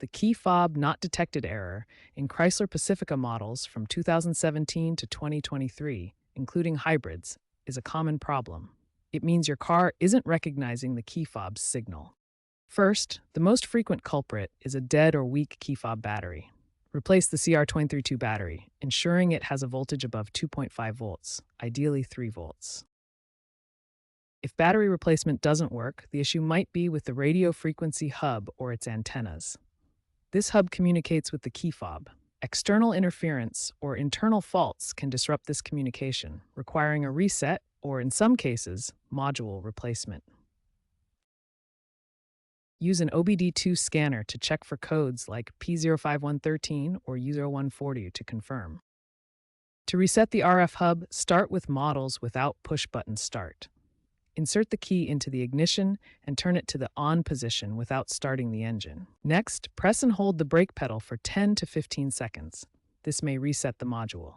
The key fob not detected error in Chrysler Pacifica models from 2017 to 2023, including hybrids, is a common problem. It means your car isn't recognizing the key fob's signal. First, the most frequent culprit is a dead or weak key fob battery. Replace the CR232 battery, ensuring it has a voltage above 2.5 volts, ideally 3 volts. If battery replacement doesn't work, the issue might be with the radio frequency hub or its antennas. This hub communicates with the key fob. External interference or internal faults can disrupt this communication, requiring a reset or, in some cases, module replacement. Use an OBD2 scanner to check for codes like P05113 or U0140 to confirm. To reset the RF hub, start with models without push-button start. Insert the key into the ignition and turn it to the on position without starting the engine. Next, press and hold the brake pedal for 10 to 15 seconds. This may reset the module.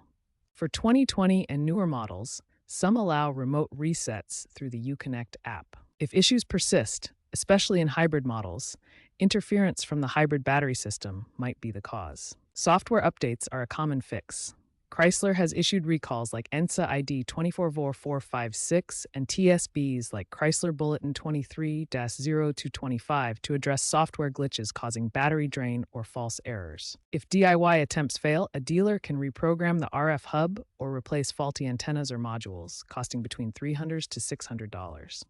For 2020 and newer models, some allow remote resets through the Uconnect app. If issues persist, especially in hybrid models, interference from the hybrid battery system might be the cause. Software updates are a common fix. Chrysler has issued recalls like ENSA ID 24456 and TSBs like Chrysler Bulletin 23-0225 to address software glitches causing battery drain or false errors. If DIY attempts fail, a dealer can reprogram the RF hub or replace faulty antennas or modules, costing between $300 to $600.